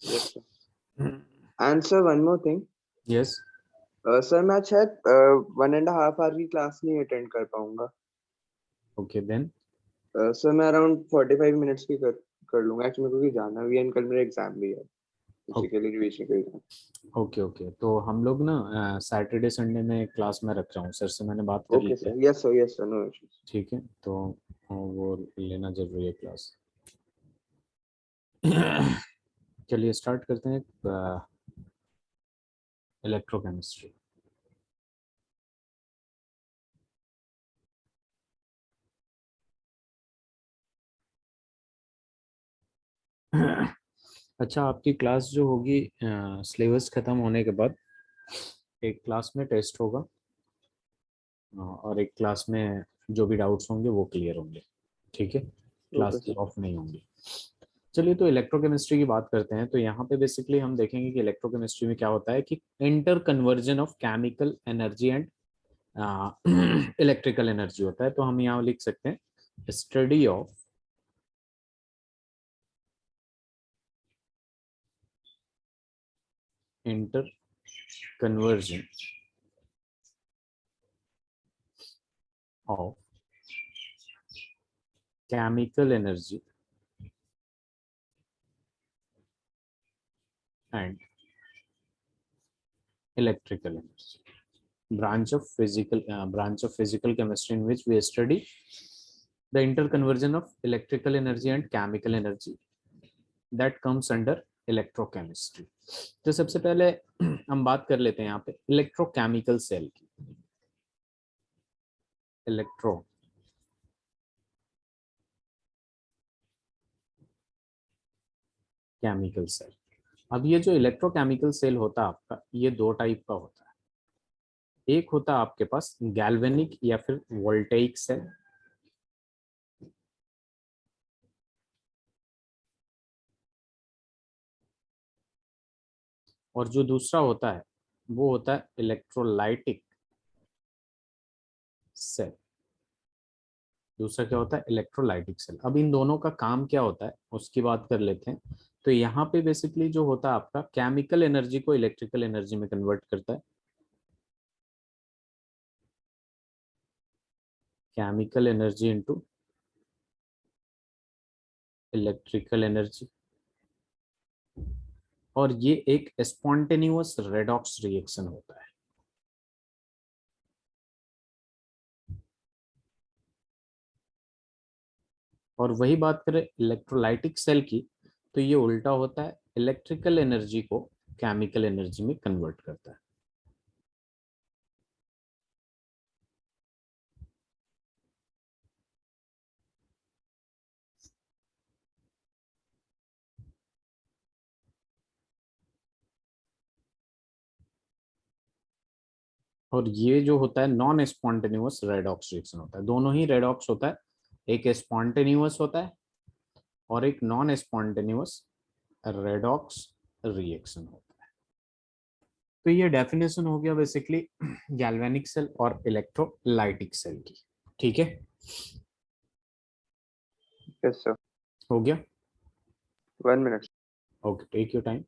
Yes, sir. And sir, one more thing. Yes. Sir मैं शायद 1.5 our की class नहीं अटेंड कर पाऊंगा. Okay then. सर मैं अराउंड 45 मिनट्स की कर लूंगा. एक्चुअली मेरे को जाना भी है, कल मेरा एग्जाम भी है, उसी के लिए रिवीजन कर रहा हूँ. ओके ओके, तो हम लोग ना सैटरडे संडे में क्लास में रख रहा हूँ सर से, मैंने बात कर ली ओके है. Sir. Yes sir, yes sir, no issues. ठीक है, तो वो लेना जरूरी है क्लास. चलिए स्टार्ट करते हैं. इलेक्ट्रोकेमिस्ट्री. अच्छा, आपकी क्लास जो होगी सिलेबस खत्म होने के बाद एक क्लास में टेस्ट होगा और एक क्लास में जो भी डाउट्स होंगे वो क्लियर होंगे. ठीक है, ओके क्लास सर. ऑफ नहीं होंगी. चलिए तो इलेक्ट्रोकेमिस्ट्री की बात करते हैं. तो यहाँ पे बेसिकली हम देखेंगे कि इलेक्ट्रोकेमिस्ट्री में क्या होता है कि inter conversion of chemical energy and electrical energy होता है. तो हम यहाँ लिख सकते हैं study of inter conversion of chemical energy and electrical energy, branch of physical chemistry in which we study the interconversion of electrical energy and chemical energy that comes under electrochemistry. तो सबसे पहले हम बात कर लेते हैं यहाँ पे इलेक्ट्रोकेमिकल सेल की. Electrochemical cell. अब ये जो इलेक्ट्रोकेमिकल सेल होता है आपका, ये दो टाइप का होता है. एक होता है आपके पास गैल्वेनिक या फिर वोल्टेइक सेल, और जो दूसरा होता है वो होता है इलेक्ट्रोलाइटिक सेल. दूसरा क्या होता है? Electrolytic cell. अब इन दोनों का काम क्या होता है उसकी बात कर लेते हैं. तो यहाँ पे बेसिकली जो होता है आपका केमिकल एनर्जी को इलेक्ट्रिकल एनर्जी में कन्वर्ट करता है. Chemical energy into electrical energy. और ये एक स्पॉन्टेनियस रेडॉक्स रिएक्शन होता है. और वही बात करें इलेक्ट्रोलाइटिक सेल की, तो ये उल्टा होता है, इलेक्ट्रिकल एनर्जी को केमिकल एनर्जी में कन्वर्ट करता है. और ये जो होता है नॉन स्पॉन्टेनियस रेडॉक्स रिएक्शन होता है. दोनों ही रेडॉक्स होता है, एक स्पॉन्टेनियस होता है और एक नॉन स्पॉन्टेनियस रेडॉक्स रिएक्शन होता है. तो ये डेफिनेशन हो गया बेसिकली गैल्वेनिक सेल और इलेक्ट्रोलाइटिक सेल की. ठीक है, यस सर. हो गया. 1 minute. Okay, take your time.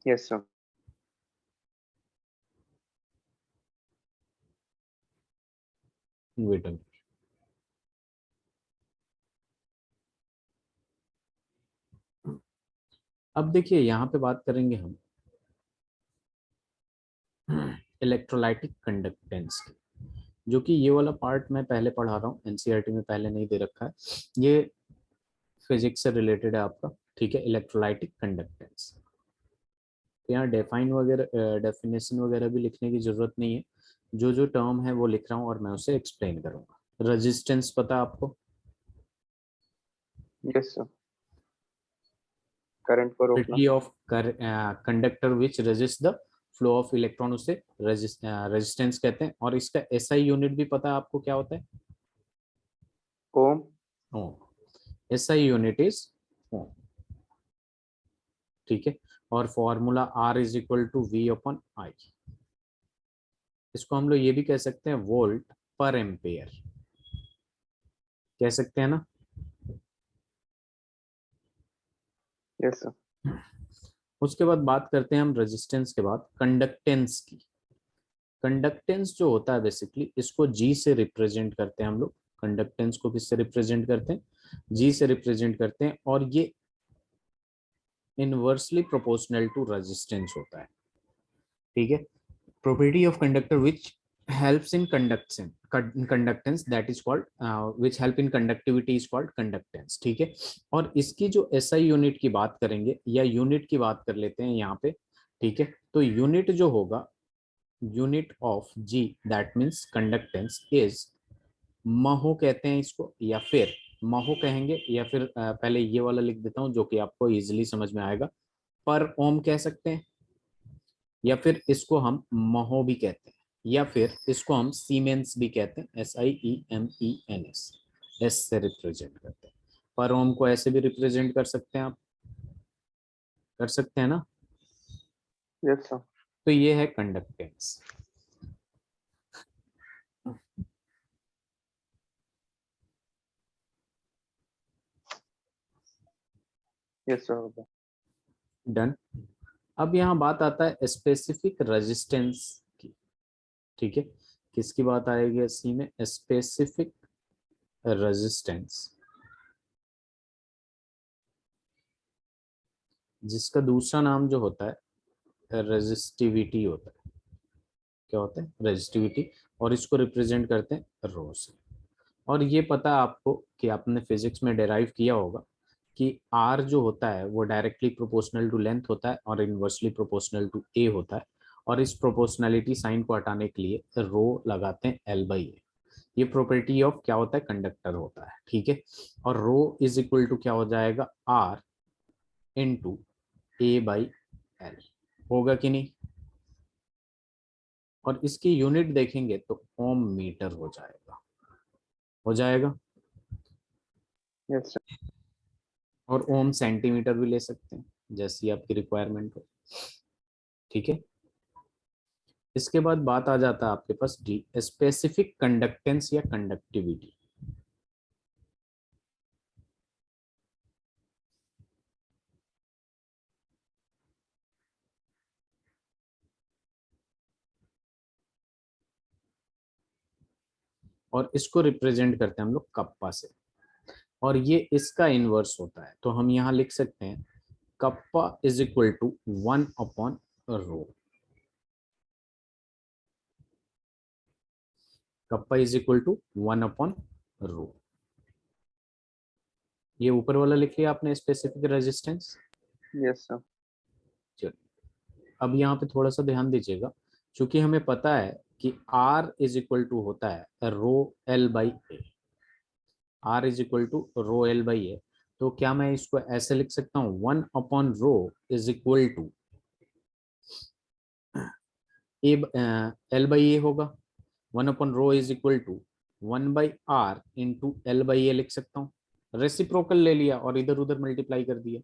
Yes sir. Wait. अब देखिए यहाँ पे बात करेंगे हम इलेक्ट्रोलाइटिक कंडक्टेंस की, जो कि ये वाला पार्ट मैं पहले पढ़ा रहा हूँ, एनसीईआरटी में पहले नहीं दे रखा है. ये फिजिक्स से रिलेटेड है आपका. ठीक है, इलेक्ट्रोलाइटिक कंडक्टेंस. तो यहाँ डेफाइन वगैरह डेफिनेशन वगैरह भी लिखने की जरूरत नहीं है. जो जो टर्म है वो लिख रहा हूँ और मैं उसे एक्सप्लेन करूंगा. रेजिस्टेंस पता है आपको? Yes sir. करंट को रोकना. Property of conductor which resist the flow of electron, उसे रेजिस्टेंस कहते हैं. और इसका एसआई यूनिट भी पता है आपको क्या होता है? Ohm. Ohm. SI unit is ohm. ठीक है, और formula R is equal to V upon I। इसको हम लोग ये भी कह सकते हैं वोल्ट पर एम्पेयर, कह सकते हैं ना। Yes sir. उसके बाद बात करते हैं हम रेजिस्टेंस के बाद कंडक्टेंस की। कंडक्टेंस जो होता है बेसिकली इसको G से रिप्रेजेंट करते हैं हम लोग। कंडक्टेंस को किससे रिप्रेजेंट करते हैं? G से रिप्रेजेंट करते हैं, और ये इनवर्सली प्रोपोर्शनल टू रेजिस्टेंस होता है, ठीक है। property of conductor which helps in conductance that is called which help in conductivity is called conductance, ठीक है। और इसकी जो SI यूनिट की बात करेंगे या यूनिट की बात कर लेते हैं यहाँ पे, ठीक है। तो यूनिट जो होगा, unit of G that means conductance is mho कहते हैं इसको, या फिर महो कहेंगे, या फिर पहले ये वाला लिख देता हूँ जो कि आपको इजिली समझ में आएगा, पर ओम कह सकते हैं, या फिर इसको हम महो भी कहते हैं, या फिर इसको हम सीमेंस भी कहते हैं, SIEMENS, एस से रिप्रेजेंट करते हैं। पर ओम को ऐसे भी रिप्रेजेंट कर सकते हैं आप, कर सकते हैं ना। Yes sir. तो ये है कंडक्टेंस। Yes sir. डन। अब यहाँ बात आता है स्पेसिफिक रेजिस्टेंस की, ठीक है। किसकी बात आएगी इसी में? स्पेसिफिक रेजिस्टेंस, जिसका दूसरा नाम जो होता है रेजिस्टिविटी होता है। क्या होता है? रेजिस्टिविटी। और इसको रिप्रेजेंट करते हैं रो से। और ये पता है आपको कि आपने फिजिक्स में डेराइव किया होगा कि R जो होता है वो डायरेक्टली प्रोपोर्शनल टू लेंथ होता है और इनवर्सली प्रोपोर्शनल टू A होता है। और इस प्रोपोर्शनलिटी साइन को हटाने के लिए रो लगाते हैं L/A। ये प्रॉपर्टी ऑफ क्या होता है? कंडक्टर होता है, ठीक है। और रो इज इक्वल टू क्या हो जाएगा? R इंटू A/L होगा कि नहीं? और इसकी यूनिट देखेंगे तो ओम मीटर हो जाएगा, हो जाएगा। Yes sir. और ओम सेंटीमीटर भी ले सकते हैं जैसी आपकी रिक्वायरमेंट हो, ठीक है। इसके बाद बात आ जाता है आपके पास डी, स्पेसिफिक कंडक्टेंस या कंडक्टिविटी। और इसको रिप्रेजेंट करते हैं हम लोग कप्पा से, और ये इसका इनवर्स होता है। तो हम यहाँ लिख सकते हैं kappa is equal to 1 upon rho. Kappa is equal to 1 upon rho. ये ऊपर वाला लिख लिया आपने स्पेसिफिक रेजिस्टेंस। Yes sir. चलिए अब यहाँ पे थोड़ा सा ध्यान दीजिएगा, क्योंकि हमें पता है कि R इज इक्वल टू होता है rho L/A। R is equal to rho L/A। तो क्या मैं इसको ऐसे लिख सकता हूँ? 1 upon rho is equal to L/A होगा। 1 upon rho is equal to 1/R into L/A लिख सकता हूँ। रेसिप्रोकल ले लिया और इधर उधर मल्टीप्लाई कर दिया।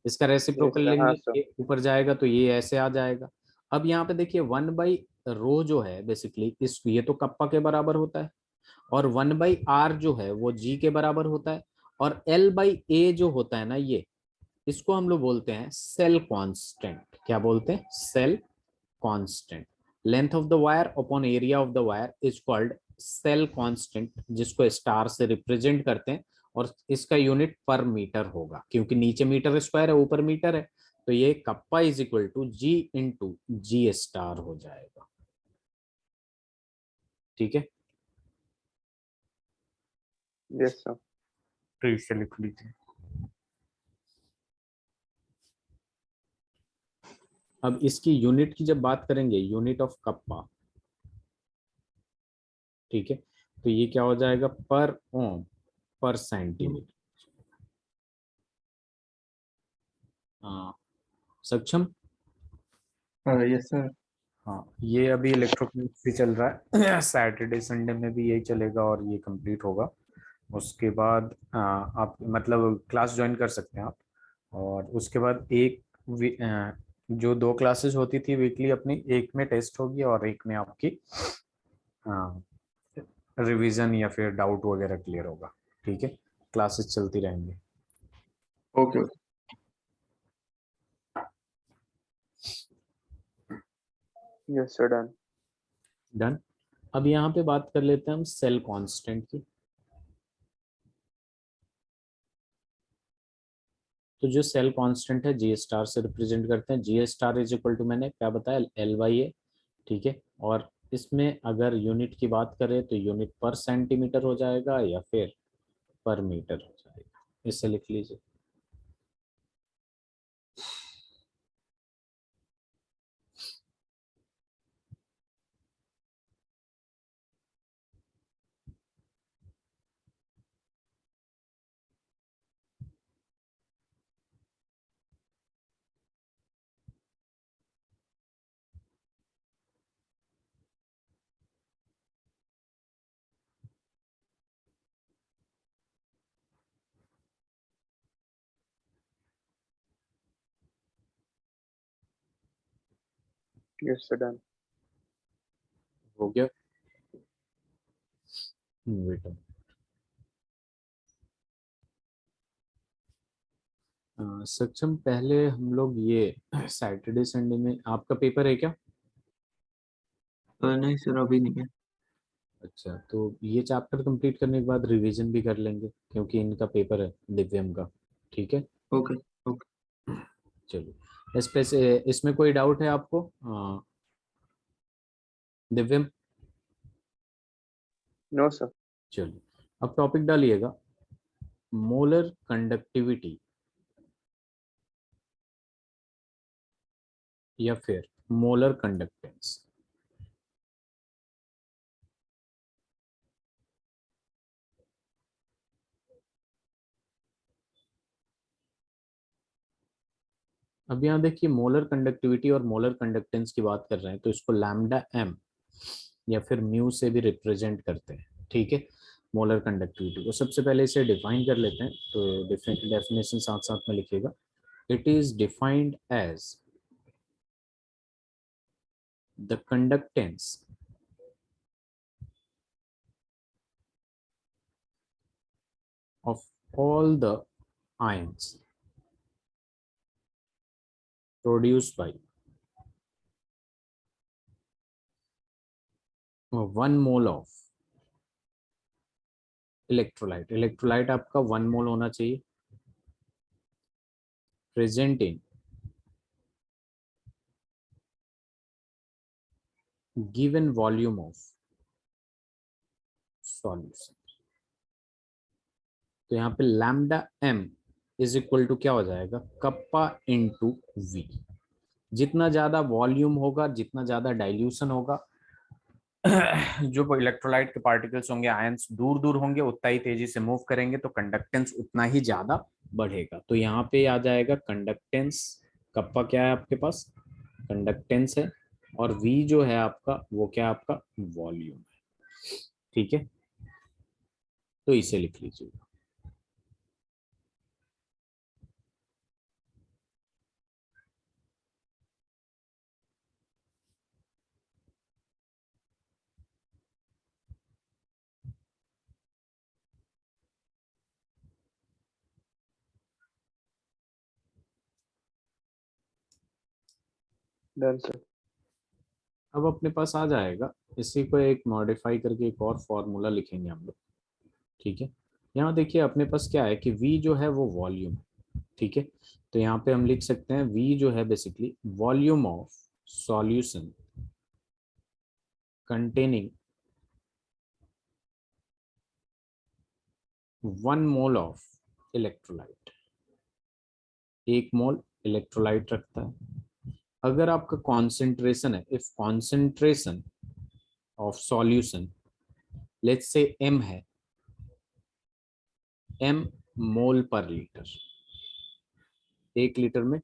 इसका यस रेसिप्रोकल सर। हाँ लेंगे, सर। ये ऊपर जाएगा तो ये ऐसे आ जाएगा। अब यहाँ पे देखिए 1/रो जो है बेसिकली इस, ये तो कप्पा के बराबर होता है, और 1/R जो है वो G के बराबर होता है, और L/A जो होता है ना, ये इसको हम लोग बोलते हैं सेल कांस्टेंट। क्या बोलते हैं? Cell constant. Length of the wire upon area of the wire is called cell constant, जिसको स्टार से रिप्रेजेंट करते हैं। और इसका यूनिट पर मीटर होगा, क्योंकि नीचे मीटर स्क्वायर है ऊपर मीटर है। तो ये kappa is equal to G into G star हो जाएगा, ठीक है। Yes sir. तो इसे लिख लीजिए। अब इसकी यूनिट की जब बात करेंगे, यूनिट ऑफ कप्पा, ठीक है। तो ये क्या हो जाएगा? पर ओम पर सेंटीमीटर। हाँ, सक्षम। Yes sir. हाँ, ये अभी इलेक्ट्रोकेमिस्ट्री चल रहा है। सैटरडे संडे में भी यही चलेगा और ये कंप्लीट होगा। उसके बाद आप मतलब क्लास ज्वाइन कर सकते हैं आप। और उसके बाद एक जो 2 क्लासेस होती थी वीकली अपनी, एक में टेस्ट होगी और एक में आपकी रिवीजन या फिर डाउट वगैरह क्लियर होगा। ठीक है, क्लासेस चलती रहेंगी। Okay yes sir done. Done. अब यहाँ पे बात कर लेते हैं हम सेल कांस्टेंट की। तो जो सेल कांस्टेंट है जी स्टार से रिप्रेजेंट करते हैं। जी स्टार इज इक्वल टू, मैंने क्या बताया, एल बाई ए। ठीक है, और इसमें अगर यूनिट की बात करें तो यूनिट पर सेंटीमीटर हो जाएगा या फिर पर मीटर हो जाएगा। इसे लिख लीजिए। Yes sir done. हो गया। वेट, सक्षम, पहले हम लोग ये सैटरडे संडे में आपका पेपर है क्या? नहीं सर अभी नहीं है। अच्छा, तो ये चैप्टर कंप्लीट करने के बाद रिवीजन भी कर लेंगे क्योंकि इनका पेपर है दिव्यम का। ठीक है, ओके ओके। चलिए। इस पे से इसमें कोई डाउट है आपको दिव्यम? No sir. चलिए, अब टॉपिक डालिएगा, मोलर कंडक्टिविटी या फिर मोलर कंडक्टेंस। अब यहाँ देखिए, मोलर कंडक्टिविटी और मोलर कंडक्टेंस की बात कर रहे हैं तो इसको लैम्डा एम या फिर म्यू से भी रिप्रेजेंट करते हैं। ठीक है, मोलर कंडक्टिविटी को सबसे पहले इसे डिफाइन कर लेते हैं, तो डेफिनेशन साथ साथ में लिखिएगा। It is defined as the conductance of all the ions produced by 1 mole of electrolyte. Electrolyte आपका 1 मोल होना चाहिए, present in given volume of solution. तो यहाँ पे lambda M is equal to क्या हो जाएगा, कप्पा इंटू वी। जितना ज्यादा वॉल्यूम होगा, जितना ज्यादा डाइल्यूशन होगा, जो इलेक्ट्रोलाइट के पार्टिकल्स होंगे, आयंस दूर दूर होंगे, उतना ही तेजी से मूव करेंगे, तो कंडक्टेंस उतना ही ज्यादा बढ़ेगा। तो यहाँ पे आ जाएगा कंडक्टेंस, कप्पा क्या है आपके पास, कंडक्टेंस है, और वी जो है आपका वो क्या है, आपका वॉल्यूम है। ठीक है, तो इसे लिख लीजिए। Done sir. अब अपने पास आ जाएगा, इसी को एक मॉडिफाई करके एक और फॉर्मूला लिखेंगे हम लोग। ठीक है, यहाँ देखिए अपने पास क्या है कि V जो है वो वॉल्यूम है। ठीक है, तो यहाँ पे हम लिख सकते हैं V जो है basically volume of solution containing 1 mole of electrolyte. 1 mole electrolyte रखता है। अगर आपका कॉन्सेंट्रेशन है, if concentration of solution let's say M है, M मोल पर लीटर, 1 लीटर में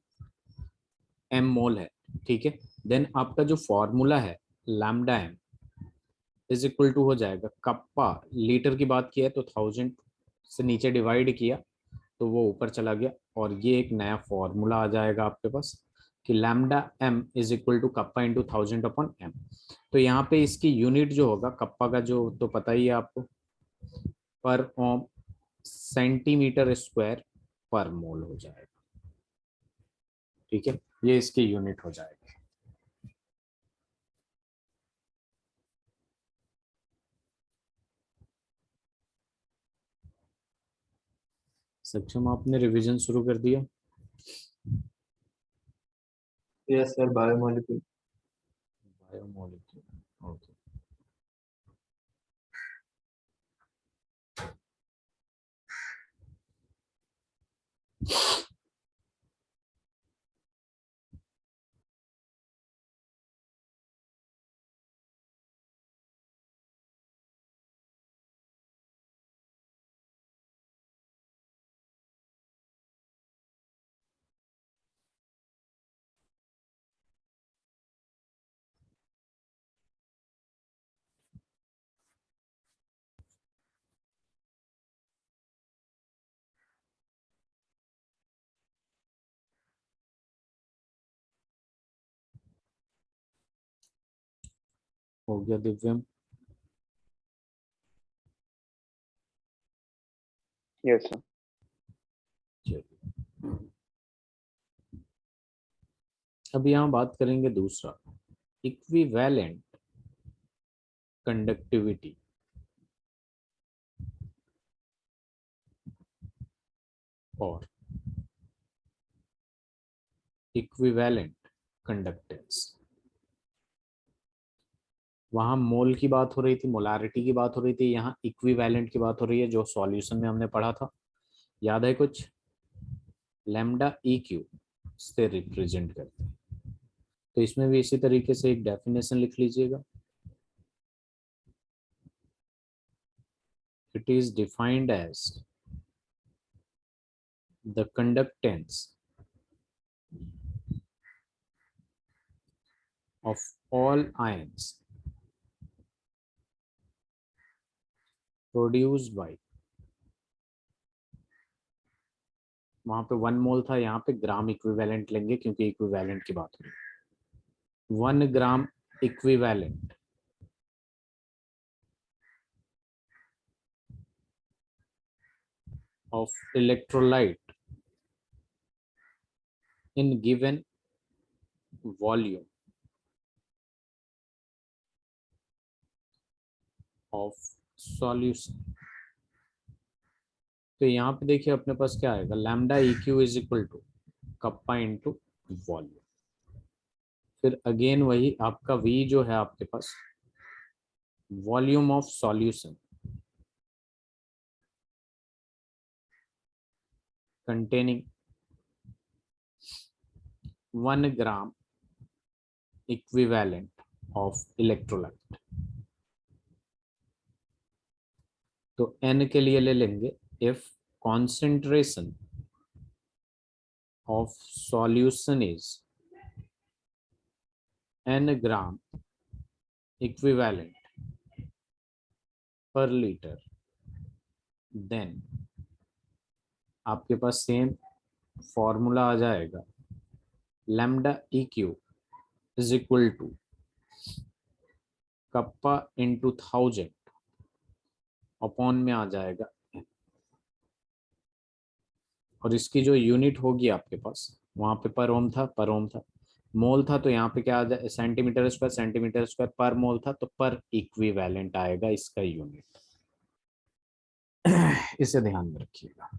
M मोल है। ठीक है, देन आपका जो फॉर्मूला है lambda M is equal to हो जाएगा कप्पा, लीटर की बात किया है तो 1000 से नीचे डिवाइड किया तो वो ऊपर चला गया और ये एक नया फॉर्मूला आ जाएगा आपके पास कि lambda M is equal to kappa into 1000 upon M. तो यहाँ पे इसकी यूनिट जो होगा कप्पा का जो तो पता ही है आपको, पर ओम सेंटीमीटर स्क्वायर पर मोल हो जाएगा। ठीक है, ये इसकी यूनिट हो जाएगी। सक्षम, आपने रिवीजन शुरू कर दिया? Yes sir, biomolecule. Biomolecule, okay. हो गया दिव्यम? Yes sir. चलिए, अब यहाँ बात करेंगे दूसरा, इक्विवेलेंट कंडक्टिविटी और इक्विवेलेंट कंडक्टेंस। वहां मोल की बात हो रही थी, मोलारिटी की बात हो रही थी, यहाँ इक्विवेलेंट की बात हो रही है जो सॉल्यूशन में हमने पढ़ा था, याद है कुछ? लैम्डा ई क्यू से रिप्रेजेंट करते हैं। तो इसमें भी इसी तरीके से एक डेफिनेशन लिख लीजिएगा। It is defined as the conductance of all ions produced by, वहां पे 1 मोल था, यहाँ पे ग्राम इक्विवेलेंट लेंगे क्योंकि इक्विवेलेंट की बात हो रही है। 1 gram equivalent of electrolyte in given volume of solution। तो यहाँ पे देखिए अपने पास क्या आएगा, lambda E Q is equal to kappa into volume. फिर अगेन वही आपका V जो है आपके पास volume of solution containing 1 gram equivalent of electrolyte. तो N के लिए ले लेंगे if concentration of solution is N gram equivalent per liter, then आपके पास सेम फॉर्मूला आ जाएगा, lambda E Q is equal to kappa into 1000 upon में आ जाएगा, और इसकी जो यूनिट होगी आपके पास, वहां पे पर ओम था, पर ओम था, मोल था तो यहाँ पे क्या आ जाए, सेंटीमीटर स्क्वायर, सेंटीमीटर स्क्वायर पर मोल था तो पर इक्विवेलेंट आएगा इसका यूनिट। इसे ध्यान में रखिएगा।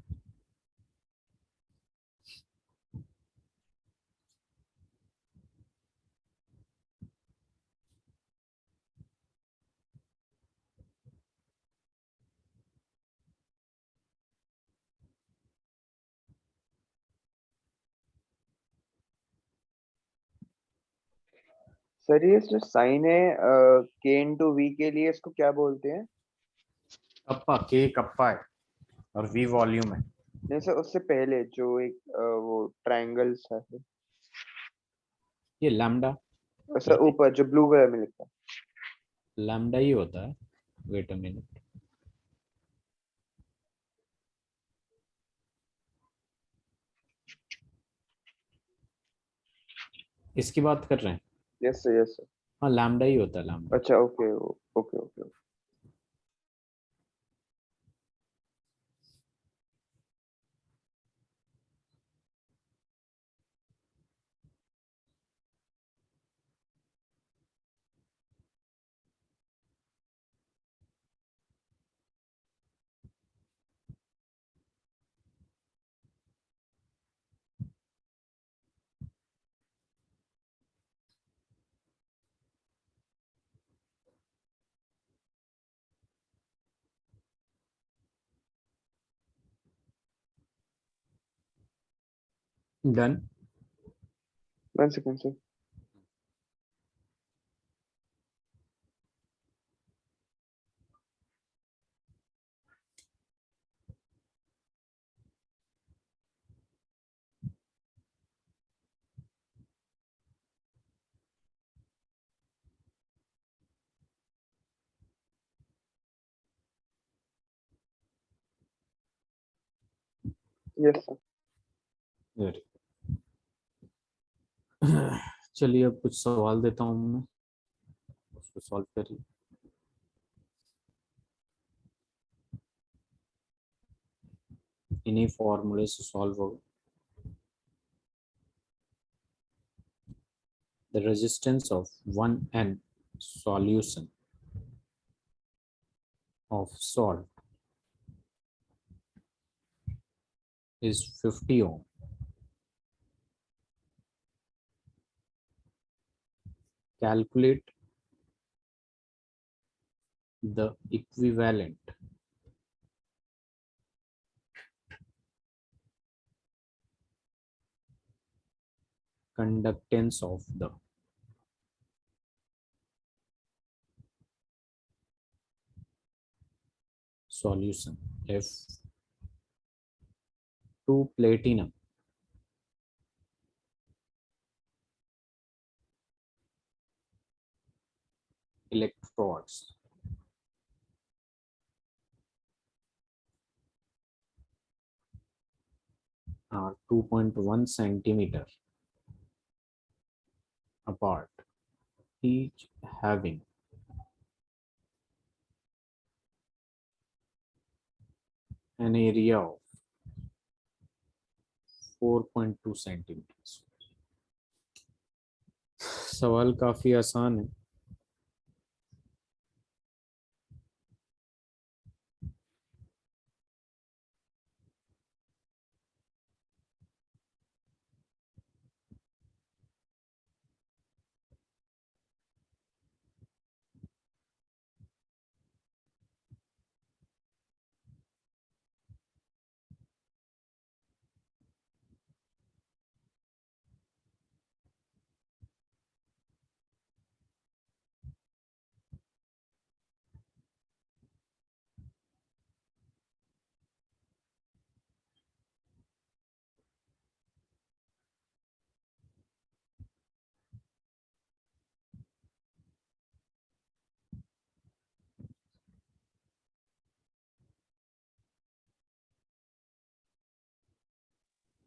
सर ये जो साइन है के इंटू वी के लिए, इसको क्या बोलते हैं? कप्पा, के कप्पा है और वी वॉल्यूम है। नहीं सर, उससे पहले जो एक वो ट्रायंगल सा है ये लैम्डा, सर, ऊपर जो ब्लू कलर में लिखा है। लैम्डा ही होता है। वेट अ मिनट, इसकी बात कर रहे हैं? Yes sir, yes sir. हाँ लैम्डा ही होता है, लैम्डा। अच्छा, okay okay okay. Done. 1 second sir. Yes sir. Very. चलिए अब कुछ सवाल देता हूँ मैं, उसको सॉल्व करिए। इन्हीं फॉर्मूले से सॉल्व होगा। The resistance of 1N solution of salt is 50 ohm. Calculate the equivalent conductance of the solution if two platinum electrodes are 2.1 centimeter apart, each having an area of 4.2 centimeters. सवाल काफी आसान है।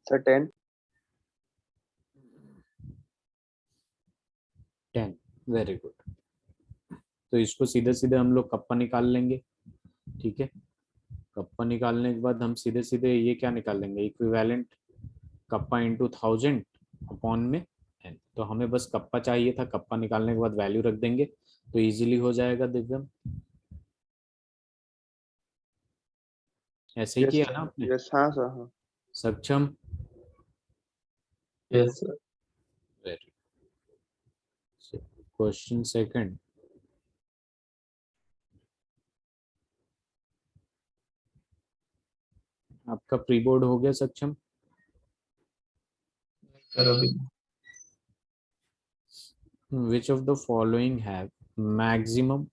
Sir 10। 10। Very good. तो इसको सीधे सीधे हम लोग कप्पा निकाल लेंगे, ठीक है। कप्पा निकालने के बाद हम सीधे सीधे ये क्या निकाल लेंगे, इक्विवेलेंट कप्पा इंटू 1000 अपॉन में n। तो हमें बस कप्पा चाहिए था, कप्पा निकालने के बाद वैल्यू रख देंगे तो इजीली हो जाएगा दिव्यम। ऐसे ही यस किया ना सर, आपने? यस, हाँ सर, हाँ। सक्षम? Yes sir. Very. Question second, आपका प्री बोर्ड हो गया सक्षम? सर अभी। Which of the following have maximum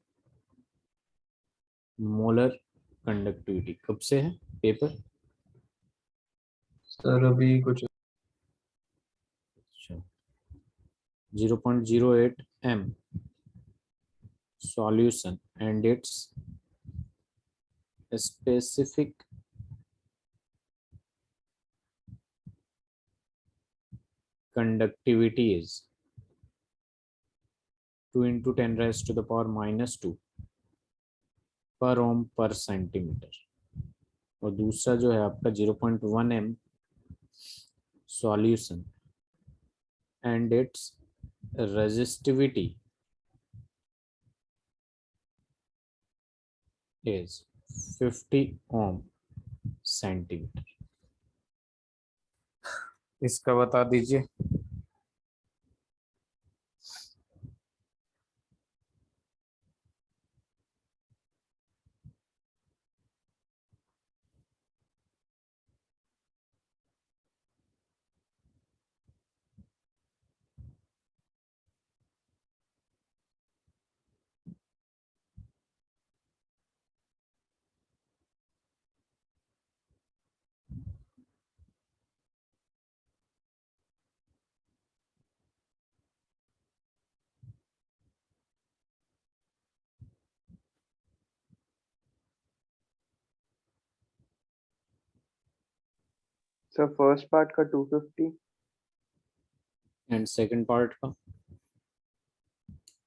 molar conductivity? कब से है पेपर? सर अभी कुछ। 0.08 m solution and its specific conductivity is 2 into 10 raised to the power minus 2 पर ओम पर सेंटीमीटर, और दूसरा जो है आपका 0.1 m solution and it's resistivity is 50 ohm centimetre. इसका बता दीजिए। सर फर्स्ट पार्ट का 250 एंड सेकंड पार्ट का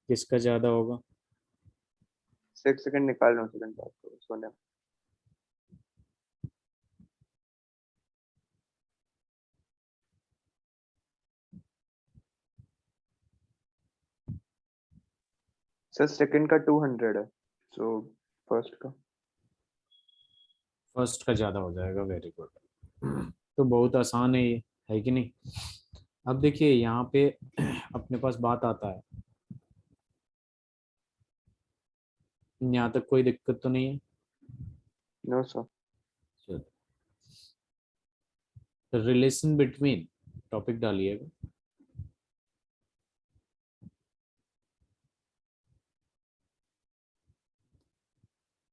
किसका ज्यादा होगा? 6 सेकंड निकाल लो सेकंड पार्ट को सोने। सर सेकंड का 200 है, सो फर्स्ट का फर्स्ट का ज्यादा हो जाएगा। Very good. तो बहुत आसान है ये, है कि नहीं? अब देखिए यहाँ पे अपने पास बात आता है, यहाँ तक कोई दिक्कत तो नहीं है? No sir. Relation between topic डालिएगा।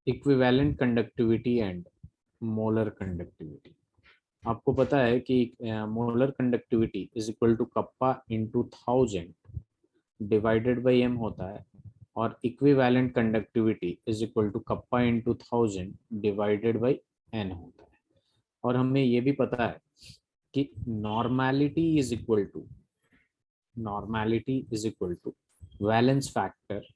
Equivalent conductivity and molar conductivity. आपको पता है कि molar conductivity is equal to kappa into 1000 divided by m होता है, और equivalent conductivity is equal to kappa into 1000 divided by n होता है। और हमें ये भी पता है कि normality is equal to valence factor,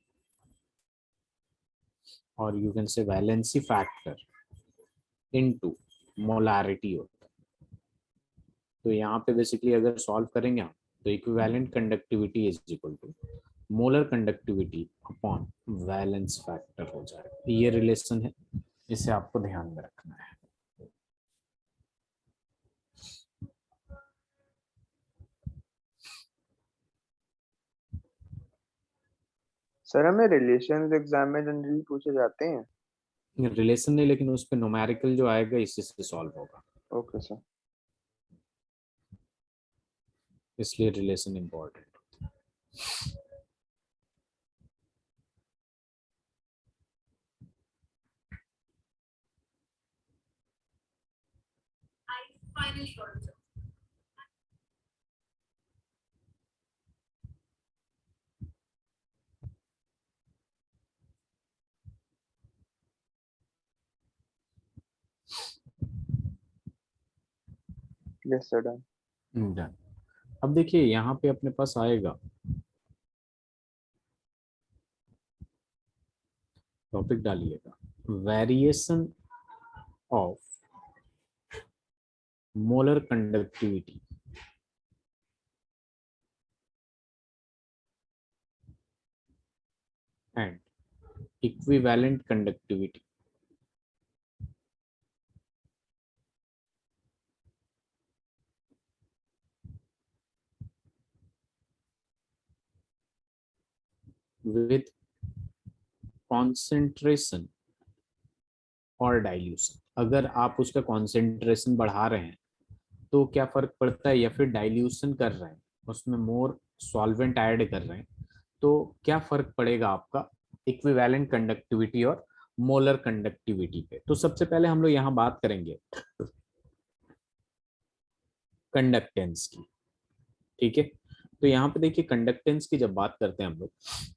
और you can say valency factor into molarity होता है। तो यहाँ पे बेसिकली अगर सॉल्व करेंगे हम, तो equivalent conductivity is equal to molar conductivity upon valence factor हो जाएगा। ये रिलेशन है, इसे आपको ध्यान में रखना है। सर हमें रिलेशंस एग्जाम में जनरली पूछे जाते हैं। रिलेशन नहीं, लेकिन उस पर न्यूमेरिकल जो आएगा इसी से सॉल्व होगा, ओके सर। इसलिए relation important. Finally got a job. Yes sir done. Done. अब देखिए यहाँ पे अपने पास आएगा टॉपिक डालिएगा, variation of molar conductivity and equivalent conductivity with concentration और डाइल्यूशन। अगर आप उसका कॉन्सेंट्रेशन बढ़ा रहे हैं तो क्या फर्क पड़ता है, या फिर डाइल्यूशन कर रहे हैं, उसमें मोर सॉल्वेंट ऐड कर रहे हैं, तो क्या फर्क पड़ेगा आपका इक्विवेलेंट कंडक्टिविटी और मोलर कंडक्टिविटी पे? तो सबसे पहले हम लोग यहाँ बात करेंगे कंडक्टेंस की, ठीक है? तो यहाँ पे देखिए कंडक्टेंस की जब बात करते हैं हम लोग,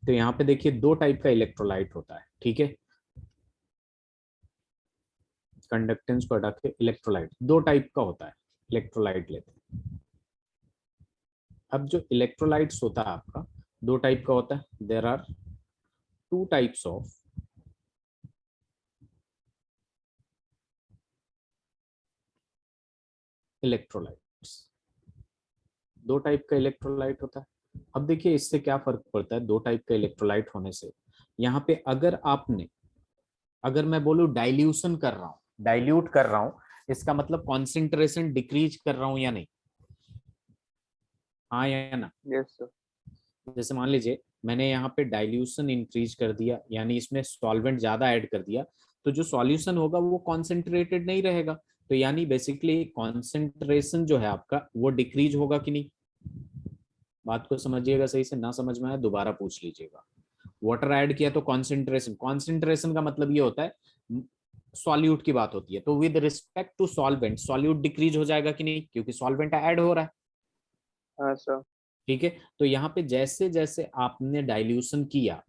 तो यहाँ पे देखिए दो टाइप का इलेक्ट्रोलाइट होता है, ठीक है? कंडक्टेंस को हटा के इलेक्ट्रोलाइट, दो टाइप का होता है इलेक्ट्रोलाइट लेते हैं। अब जो इलेक्ट्रोलाइट्स होता है आपका, दो टाइप का होता है, there are two types of electrolytes. दो टाइप का इलेक्ट्रोलाइट होता है। अब देखिए इससे क्या फर्क पड़ता है दो टाइप का इलेक्ट्रोलाइट होने से। यहाँ पे अगर मैं बोलूं डाइल्यूशन कर रहा हूँ, डाइल्यूट कर रहा हूँ, इसका मतलब कॉन्सेंट्रेशन डिक्रीज कर रहा हूँ या नहीं, हाँ या ना। Yes sir. जैसे मान लीजिए मैंने यहाँ पे डाइल्यूशन इंक्रीज कर दिया, यानी इसमें सॉल्वेंट ज्यादा ऐड कर दिया, तो जो सॉल्यूशन होगा वो कॉन्सेंट्रेटेड नहीं रहेगा, तो यानी बेसिकली कॉन्सेंट्रेशन जो है आपका वो डिक्रीज होगा कि नहीं। बात को समझिएगा सही से, ना समझ में आया दोबारा पूछ लीजिएगा। वाटर ऐड किया तो कॉन्सेंट्रेशन, कॉन्सेंट्रेशन का मतलब ये होता है सॉल्यूट की बात होती है, तो with respect to solvent solute decrease हो जाएगा कि नहीं, क्योंकि सॉल्वेंट ऐड हो रहा है। हाँ सर। ठीक है, तो यहाँ पे जैसे जैसे आपने डाइल्यूशन किया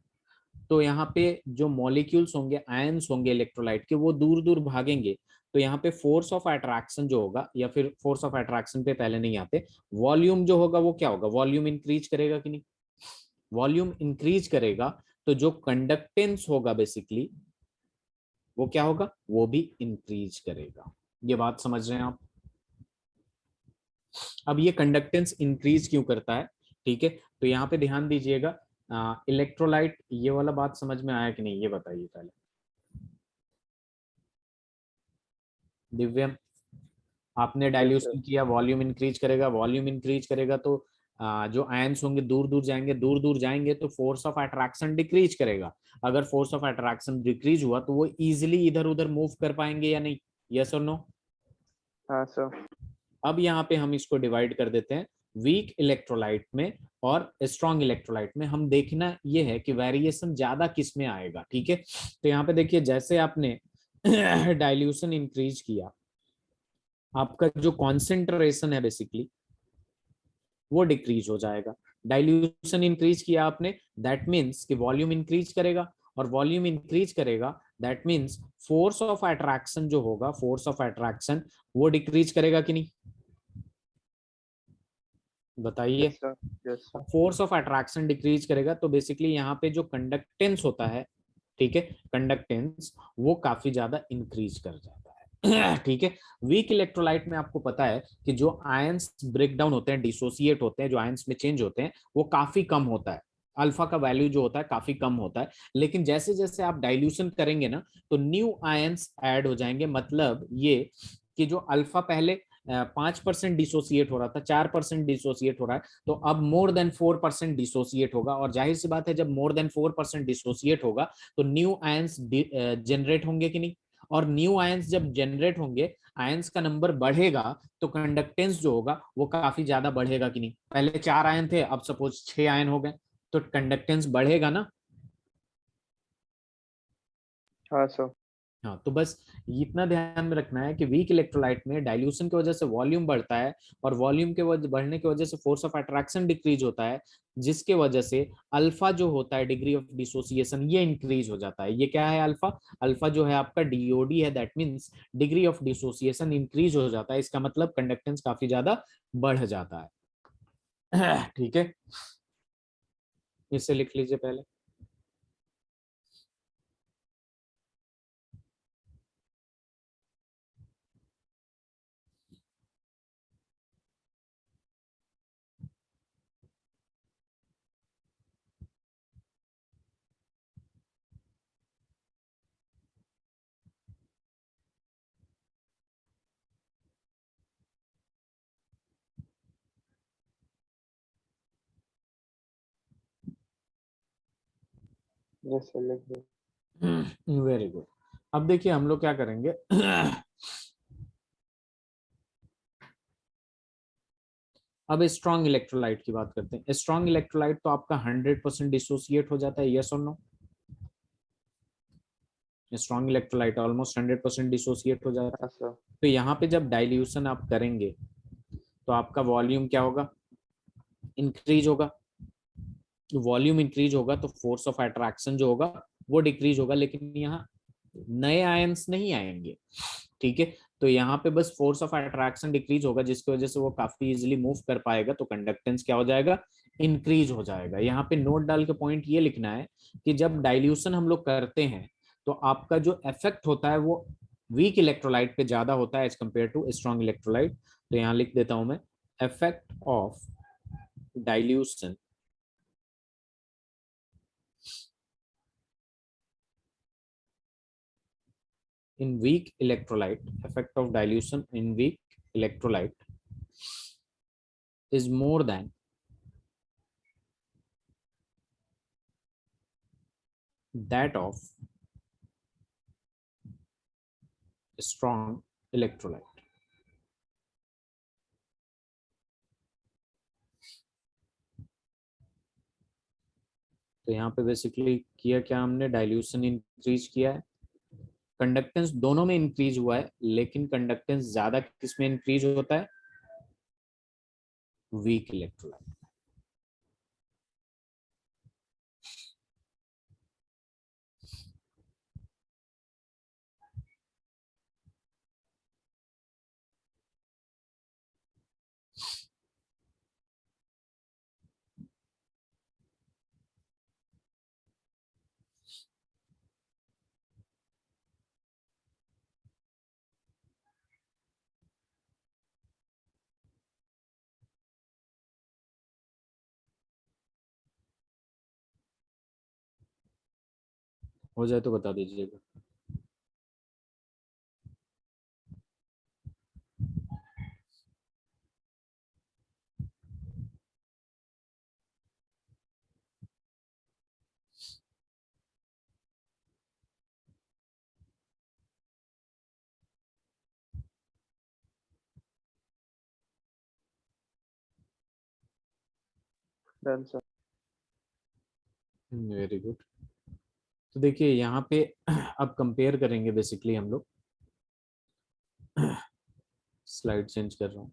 तो यहाँ पे जो मॉलिक्यूल्स होंगे, आयंस होंगे इलेक्ट्रोलाइट के, वो दूर दूर भागेंगे। तो यहाँ पे फोर्स ऑफ अट्रैक्शन जो होगा, या फिर फोर्स ऑफ अट्रैक्शन पे पहले नहीं आते, वॉल्यूम जो होगा वो क्या होगा, वॉल्यूम इंक्रीज करेगा कि नहीं। वॉल्यूम इंक्रीज करेगा तो जो कंडक्टेंस होगा बेसिकली वो क्या होगा, वो भी इंक्रीज करेगा। ये बात समझ रहे हैं आप। अब ये कंडक्टेंस इंक्रीज क्यों करता है, ठीक है, तो यहाँ पे ध्यान दीजिएगा। इलेक्ट्रोलाइट ये वाला बात समझ में आया कि नहीं, ये बताइए पहले। दिव्यम, आपने डाइल्यूशन किया, वॉल्यूम इंक्रीज करेगा, वॉल्यूम इंक्रीज करेगा तो जो आयंस होंगे दूर दूर जाएंगे, दूर दूर जाएंगे तो फोर्स ऑफ अट्रैक्शन डिक्रीज करेगा। अगर फोर्स ऑफ अट्रैक्शन डिक्रीज हुआ तो वो इजीली इधर उधर मूव कर पाएंगे या नहीं, यस और नो। हाँ सर। अब यहाँ पे हम इसको डिवाइड कर देते हैं वीक इलेक्ट्रोलाइट में और स्ट्रॉन्ग इलेक्ट्रोलाइट में। हम देखना ये है कि वेरिएशन ज्यादा किस में आएगा, ठीक है। तो यहाँ पे देखिए जैसे आपने डाइल्यूशन इंक्रीज किया, आपका जो कॉन्सेंट्रेशन है बेसिकली वो डिक्रीज हो जाएगा। डाइल्यूशन इंक्रीज किया आपने, दैट मीन्स कि वॉल्यूम इंक्रीज करेगा, और वॉल्यूम इंक्रीज करेगा that means force of attraction जो होगा, फोर्स ऑफ अट्रैक्शन वो डिक्रीज करेगा कि नहीं, बताइए। Yes sir. Yes sir. Force of attraction decrease करेगा तो बेसिकली यहाँ पे जो कंडक्टेंस होता है, ठीक है, कंडक्टेंस वो काफी ज्यादा इंक्रीज कर जाता है। ठीक है। वीक इलेक्ट्रोलाइट में आपको पता है कि जो आयंस ब्रेक डाउन होते हैं, डिसोसिएट होते हैं, जो आयंस में चेंज होते हैं वो काफी कम होता है, अल्फा का वैल्यू जो होता है काफी कम होता है। लेकिन जैसे जैसे आप डाइल्यूशन करेंगे ना तो न्यू आयंस ऐड हो जाएंगे, मतलब ये कि जो अल्फा पहले 5% डिसोसिएट हो रहा था, 4% डिसोसिएट हो रहा है, तो अब मोर देन 4% डिसोसिएट होगा। और जाहिर सी बात है जब मोर देन 4% डिसोसिएट होगा तो न्यू आयंस जनरेट होंगे कि नहीं। और न्यू आयंस जब जनरेट होंगे, आयंस का नंबर बढ़ेगा तो कंडक्टेंस जो होगा वो काफी ज्यादा बढ़ेगा कि नहीं। पहले 4 आयन थे, अब सपोज 6 आयन हो गए, तो कंडक्टेंस बढ़ेगा ना। हाँ सर। हाँ, तो बस इतना ध्यान में रखना है कि वीक इलेक्ट्रोलाइट में डाइल्यूशन की वजह से वॉल्यूम बढ़ता है, और वॉल्यूम के बढ़ने की वजह से फोर्स ऑफ अट्रैक्शन डिक्रीज होता है, जिसके वजह से अल्फा जो होता है, डिग्री ऑफ डिसोसिएशन, ये इंक्रीज हो जाता है। ये क्या है अल्फा, अल्फा जो है आपका डीओडी है, that means degree of dissociation increase हो जाता है, इसका मतलब कंडक्टेंस काफी ज्यादा बढ़ जाता है। ठीक है, इसे लिख लीजिए पहले। यस सर, लिख दो। Very good. अब देखिए हम लोग क्या करेंगे। अब स्ट्रॉन्ग इलेक्ट्रोलाइट की बात करते हैं। स्ट्रॉन्ग इलेक्ट्रोलाइट तो आपका 100% डिसोसिएट हो जाता है, यस और no. Strong electrolyte almost 100% dissociate हो जाता है। हाँ सर। तो यहाँ पे जब डाइल्यूशन आप करेंगे तो आपका वॉल्यूम क्या होगा, इंक्रीज होगा। वॉल्यूम इंक्रीज होगा तो फोर्स ऑफ अट्रैक्शन जो होगा वो डिक्रीज होगा, लेकिन यहाँ नए आयंस नहीं आएंगे, ठीक है। तो यहाँ पे बस फोर्स ऑफ अट्रैक्शन डिक्रीज होगा, जिसकी वजह से वो काफी इजीली मूव कर पाएगा, तो कंडक्टेंस क्या हो जाएगा, इंक्रीज हो जाएगा। यहाँ पे नोट डाल के पॉइंट ये लिखना है कि जब डाइल्यूशन हम लोग करते हैं तो आपका जो इफेक्ट होता है वो वीक इलेक्ट्रोलाइट पे ज्यादा होता है as compare to strong electrolyte. तो यहाँ लिख देता हूं मैं, effect of dilution in weak electrolyte, effect of dilution in weak electrolyte is more than that of strong electrolyte. तो यहाँ पे बेसिकली किया क्या हमने, डाइल्यूशन इंक्रीज किया है, कंडक्टेंस दोनों में इंक्रीज हुआ है, लेकिन कंडक्टेंस ज्यादा किस में इंक्रीज होता है, वीक इलेक्ट्रोलाइट। हो जाए तो बता दीजिएगा। Done sir. Very good. तो देखिए यहाँ पे अब कंपेयर करेंगे बेसिकली हम लोग, स्लाइड चेंज कर रहा हूँ।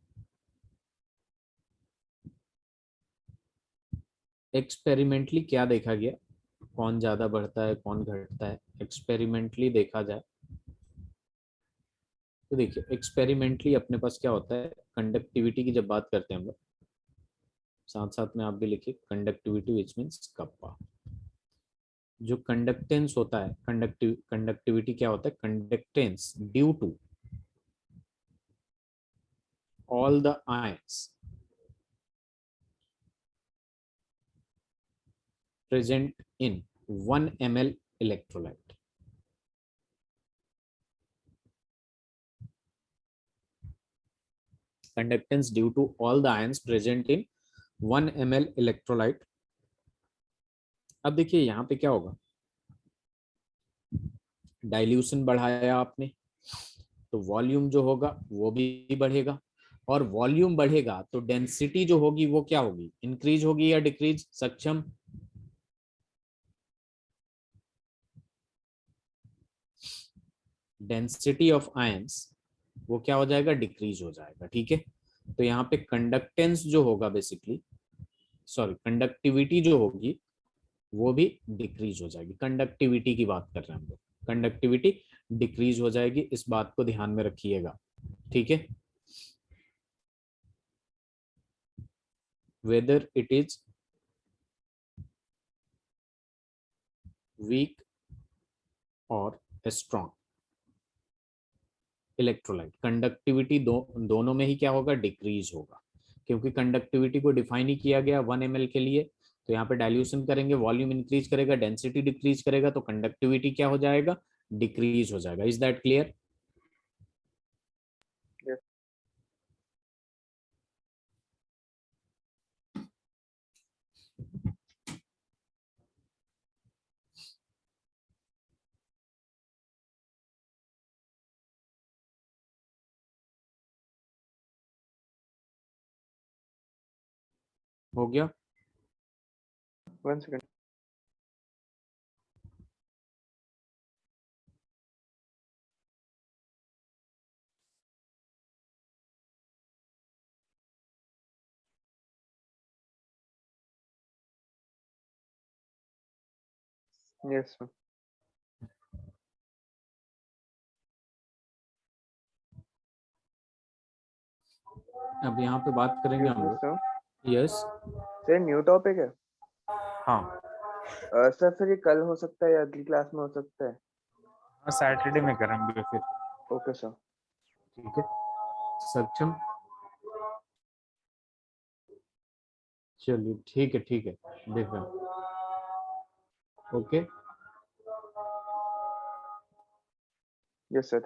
एक्सपेरिमेंटली क्या देखा गया, कौन ज्यादा बढ़ता है कौन घटता है, एक्सपेरिमेंटली देखा जाए तो देखिए एक्सपेरिमेंटली अपने पास क्या होता है, कंडक्टिविटी की जब बात करते हैं हम लोग, साथ साथ में आप भी लिखिए कंडक्टिविटी विच मीन्स कप्पा। जो कंडक्टेंस होता है, कंडक्टिविटी क्या होता है, conductance due to all the ions present in 1 ml electrolyte. Conductance due to all the ions present in 1 ml electrolyte. अब देखिए यहाँ पे क्या होगा, डाइल्यूशन बढ़ाया आपने तो वॉल्यूम जो होगा वो भी बढ़ेगा, और वॉल्यूम बढ़ेगा तो डेंसिटी जो होगी वो क्या होगी, इंक्रीज होगी या डिक्रीज, सक्षम। डेंसिटी ऑफ आयंस वो क्या हो जाएगा, डिक्रीज हो जाएगा, ठीक है। तो यहाँ पे कंडक्टेंस जो होगा बेसिकली, सॉरी कंडक्टिविटी जो होगी वो भी डिक्रीज हो जाएगी। कंडक्टिविटी की बात कर रहे हैं हम लोग, कंडक्टिविटी डिक्रीज हो जाएगी, इस बात को ध्यान में रखिएगा, ठीक है। वेदर इट इज वीक और स्ट्रॉन्ग इलेक्ट्रोलाइट, कंडक्टिविटी दोनों में ही क्या होगा, डिक्रीज होगा, क्योंकि कंडक्टिविटी को डिफाइन ही किया गया 1 ml के लिए। तो यहाँ पे डाइल्यूशन करेंगे, वॉल्यूम इंक्रीज करेगा, डेंसिटी डिक्रीज करेगा, तो कंडक्टिविटी क्या हो जाएगा, डिक्रीज हो जाएगा। Is that clear? यस। हो गया। 1 सेकंड। Yes sir. अब यहाँ पे बात करेंगे हम लोग, sir yes sir new topic है। हाँ सर फिर ये कल हो सकता है या अगली क्लास में हो सकता है। हाँ सैटरडे में करेंगे फिर। Okay sir. ठीक है सक्षम, चलिए ठीक है देख रहे हैं। Okay yes sir.